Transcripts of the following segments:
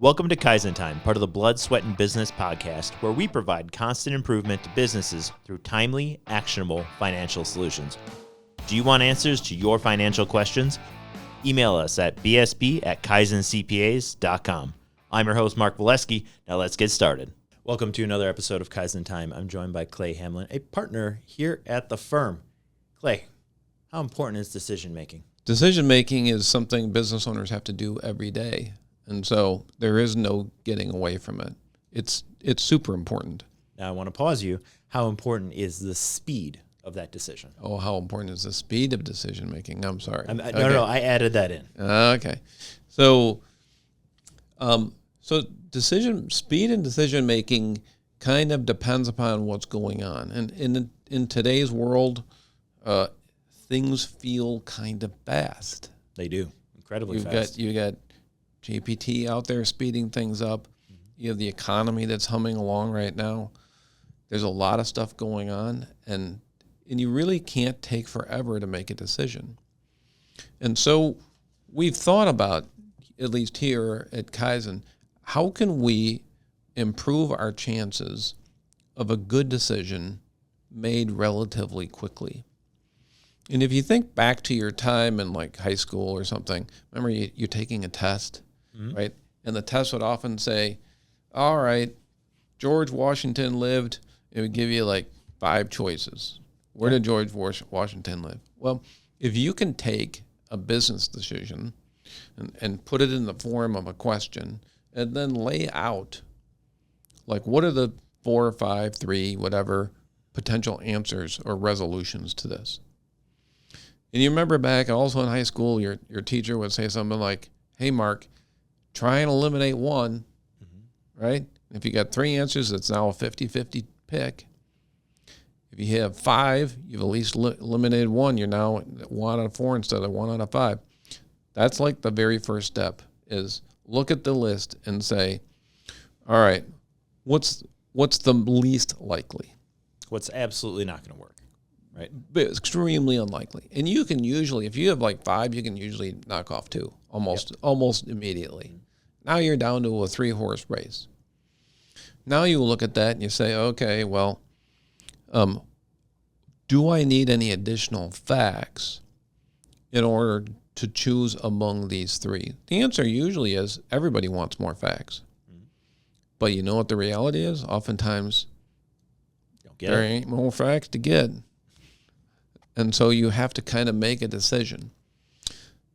Welcome to Kaizen Time, part of the Blood, Sweat, and Business podcast, where we provide constant improvement to businesses through timely, actionable financial solutions. Do you want answers to your financial questions? Email us at bsp@kaizencpas.com. I'm your host, Mark Valesky. Now let's get started. Welcome to another episode of Kaizen Time. I'm joined by Clay Hamlin, a partner here at the firm. Clay, how important is decision making? Decision making is something business owners have to do every day. And so there is no getting away from it. It's super important. Now I want to pause you. How important is the speed of that decision? Oh, how important is the speed of decision making? I'm sorry. No, I added that in. Okay. So speed and decision making kind of depends upon what's going on. And in today's world, things feel kind of fast. They do. Incredibly fast. You got GPT out there speeding things up. You have the economy that's humming along right now. There's a lot of stuff going on, and you really can't take forever to make a decision. And so we've thought about, at least here at Kaizen, how can we improve our chances of a good decision made relatively quickly? And if you think back to your time in like high school or something, remember you're taking a test, right? And the test would often say, all right, George Washington lived. It would give you like 5 choices. Where did George Washington live? Well, if you can take a business decision and put it in the form of a question and then lay out like what are the 4 or 5, 3, whatever potential answers or resolutions to this. And you remember back also in high school, your teacher would say something like, hey, Mark, try and eliminate one, right? If you got 3 answers, it's now a 50-50 pick. If you have 5, you've at least eliminated one. You're now 1 out of 4 instead of 1 out of 5. That's like the very first step is look at the list and say, all right, what's the least likely? What's absolutely not going to work, right? But it's extremely unlikely. And you can usually, if you have like 5, you can usually knock off 2 almost immediately. Now you're down to a 3-horse race. Now you look at that and you say, okay, well, do I need any additional facts in order to choose among these 3? The answer usually is everybody wants more facts. But you know what the reality is? Oftentimes, there ain't more facts to get. And so you have to kind of make a decision.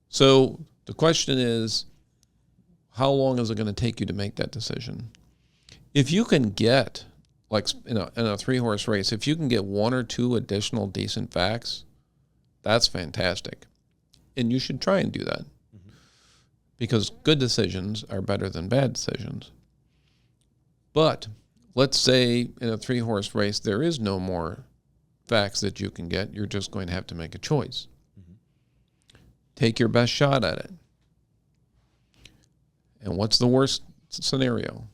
So the question is, how long is it going to take you to make that decision? If you can get, like in a 3-horse race, if you can get 1 or 2 additional decent facts, that's fantastic. And you should try and do that. Because good decisions are better than bad decisions. But let's say in a 3-horse race, there is no more facts that you can get. You're just going to have to make a choice. Take your best shot at it. And what's the worst scenario?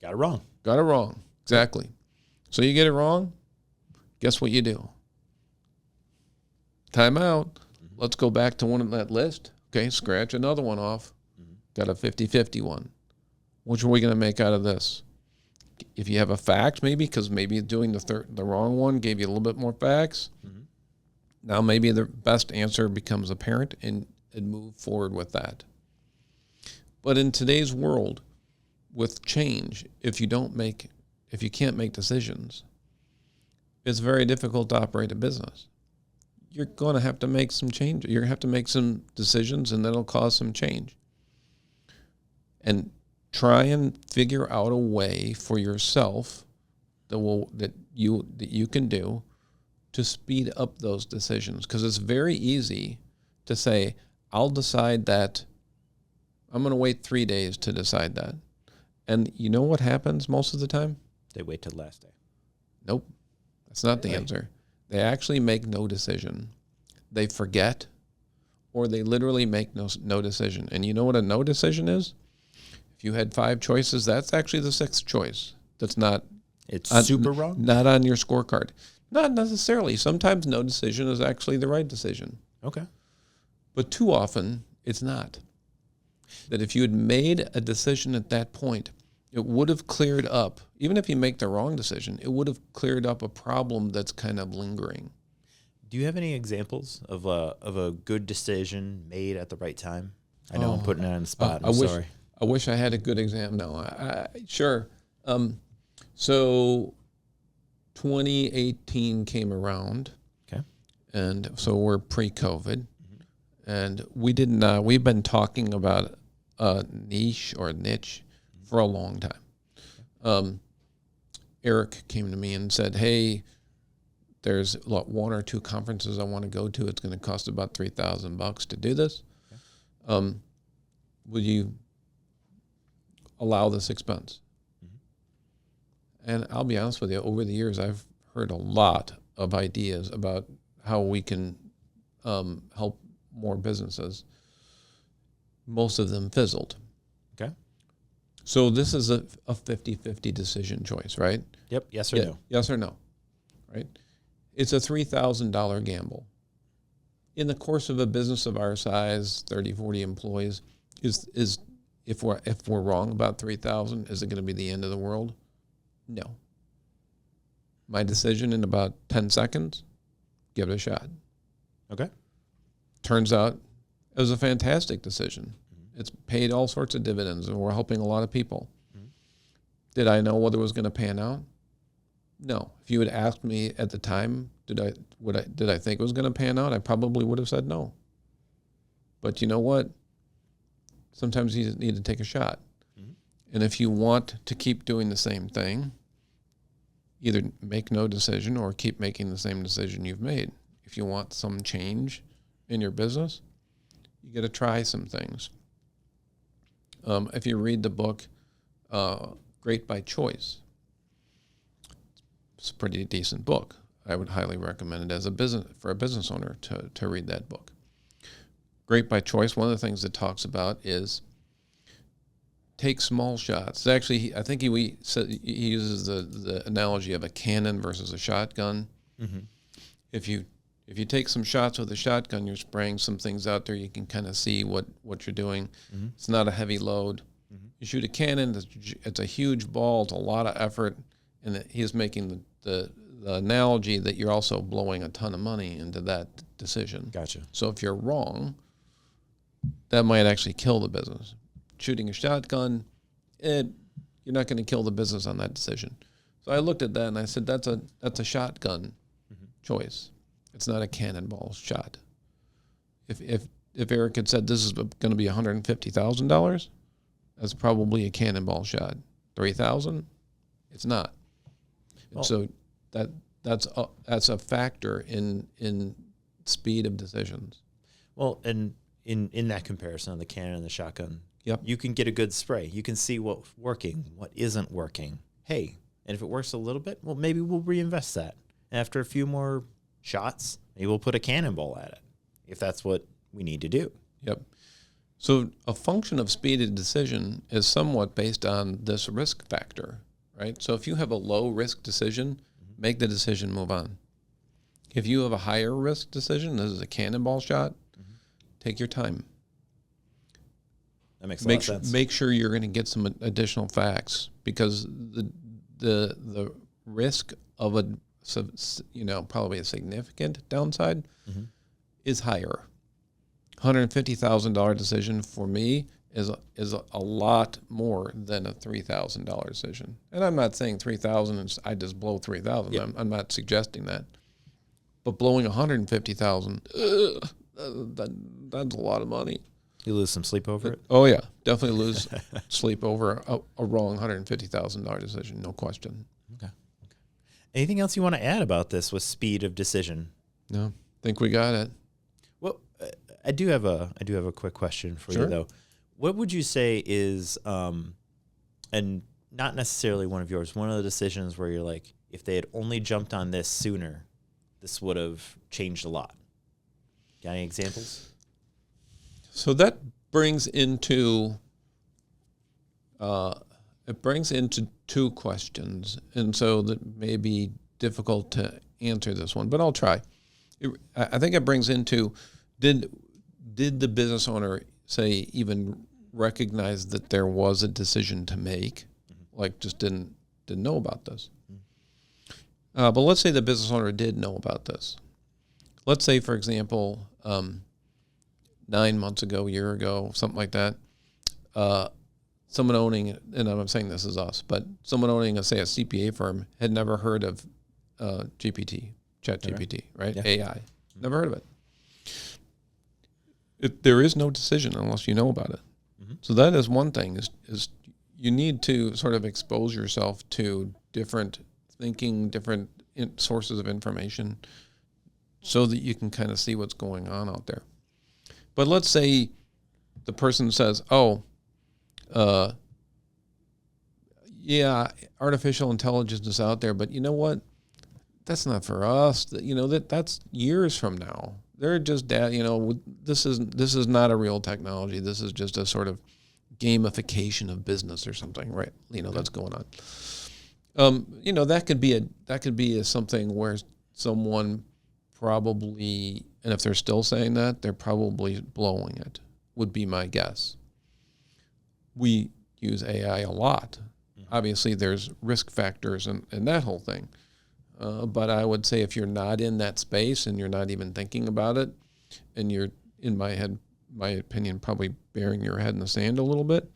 Got it wrong. Got it wrong. Exactly. So you get it wrong, guess what you do? Time out. Let's go back to one on that list. Okay, scratch another one off. Got a 50-50 one. Which are we going to make out of this? If you have a fact, maybe, because maybe doing the wrong one gave you a little bit more facts. Now maybe the best answer becomes apparent and move forward with that. But in today's world, with change, if you can't make decisions, it's very difficult to operate a business. You're going to have to make some change. You're going to have to make some decisions, and that'll cause some change. And try and figure out a way for yourself that you can do to speed up those decisions. Because it's very easy to say, I'll decide that. I'm going to wait 3 days to decide that. And you know what happens most of the time? They wait till the last day. Nope. That's not the answer. They actually make no decision. They forget, or they literally make no decision. And you know what a no decision is? If you had 5 choices, that's actually the 6th choice. That's not... It's super wrong? Not on your scorecard. Not necessarily. Sometimes no decision is actually the right decision. Okay. But too often, it's not. that if you had made a decision at that point, it would have cleared up, even if you make the wrong decision, it would have cleared up a problem that's kind of lingering. Do you have any examples of a good decision made at the right time? I know I'm putting it on the spot. I'm sorry. I wish I had a good example. No, sure. So 2018 came around. Okay. And so we're pre-COVID. And we've been talking about a niche for a long time. Eric came to me and said, hey, there's one or two conferences I want to go to. It's going to cost about $3,000 to do this. Okay. Will you allow this expense? And I'll be honest with you, over the years, I've heard a lot of ideas about how we can help more businesses. Most of them fizzled. Okay. So this is a 50-50 decision choice, right? Yep. Yes or no? Yes or no, right? It's a $3,000 gamble. In the course of a business of our size, 30, 40 employees, is if we're wrong about 3,000, is it going to be the end of the world? No. My decision in about 10 seconds, give it a shot. Okay. Turns out it was a fantastic decision. It's paid all sorts of dividends, and we're helping a lot of people. Did I know whether it was going to pan out? No. If you had asked me at the time, did I think it was going to pan out, I probably would have said no. But you know what? Sometimes you need to take a shot. And if you want to keep doing the same thing, either make no decision or keep making the same decision you've made. If you want some change in your business, you got to try some things. If you read the book, Great by Choice, it's a pretty decent book. I would highly recommend it for a business owner to read that book. Great by Choice, one of the things it talks about is take small shots. Actually, I think he uses the analogy of a cannon versus a shotgun. Mm-hmm. If you take some shots with a shotgun, you're spraying some things out there. You can kind of see what you're doing. Mm-hmm. It's not a heavy load. Mm-hmm. You shoot a cannon, it's a huge ball. It's a lot of effort. And he's making the analogy that you're also blowing a ton of money into that decision. Gotcha. So if you're wrong, that might actually kill the business. Shooting a shotgun, you're not going to kill the business on that decision. So I looked at that and I said, that's a shotgun choice. It's not a cannonball shot. If Eric had said this is going to be $150,000, that's probably a cannonball shot. $3,000, it's not. Well, so that's a factor in speed of decisions. Well, and in that comparison of the cannon and the shotgun, yep, you can get a good spray. You can see what's working, what isn't working. Hey, and if it works a little bit, well, maybe we'll reinvest that. After a few more shots, maybe we'll put a cannonball at it, if that's what we need to do. Yep. So a function of speed of decision is somewhat based on this risk factor, right? So if you have a low risk decision, make the decision, move on. If you have a higher risk decision, this is a cannonball shot, take your time. That makes a lot of sense. Make sure you're going to get some additional facts, because the risk of probably a significant downside is higher. $150,000 decision for me is a lot more than a $3,000 decision. And I'm not saying 3,000 and I just blow 3,000. Yep. I'm not suggesting that. But blowing 150,000, that's a lot of money. You lose some sleep over it? Oh yeah, definitely lose sleep over a wrong $150,000 decision, no question. Okay. Anything else you want to add about this with speed of decision? No, I think we got it. Well, I do have a quick question for you though. What would you say is, and not necessarily one of yours, one of the decisions where you're like, if they had only jumped on this sooner, this would have changed a lot? Got any examples? So that brings into two questions, and so that may be difficult to answer this one, but I'll try. I think it brings into, did the business owner, say, even recognized that there was a decision to make, like just didn't know about this. But let's say the business owner did know about this. Let's say, for example, 9 months ago, a year ago, something like that, someone owning, and I'm saying this is us, but someone owning, say, a CPA firm had never heard of ChatGPT, right? Yeah. AI. Never heard of it. There is no decision unless you know about it. Mm-hmm. So that is one thing, is you need to sort of expose yourself to different thinking, different sources of information so that you can kind of see what's going on out there. But let's say the person says, yeah, artificial intelligence is out there, but you know what? That's not for us. That's years from now. They're just this is not a real technology. This is just a sort of gamification of business or something, right? That's going on. That could be something where someone probably, and if they're still saying that, they're probably blowing it, would be my guess. We use AI a lot. Mm-hmm. Obviously, there's risk factors and that whole thing. But I would say if you're not in that space and you're not even thinking about it, and you're, in my opinion, probably burying your head in the sand a little bit,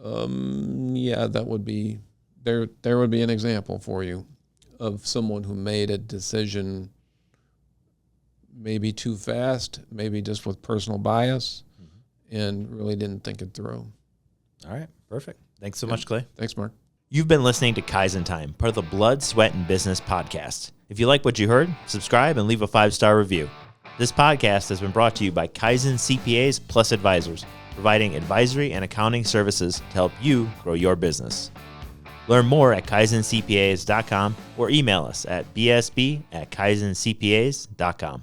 that would be, there would be an example for you of someone who made a decision maybe too fast, maybe just with personal bias, and really didn't think it through. All right, perfect. Thanks so much, Clay. Thanks, Mark. You've been listening to Kaizen Time, part of the Blood, Sweat, and Business podcast. If you like what you heard, subscribe and leave a 5-star review. This podcast has been brought to you by Kaizen CPAs Plus Advisors, providing advisory and accounting services to help you grow your business. Learn more at kaizencpas.com or email us at bsb@kaizencpas.com.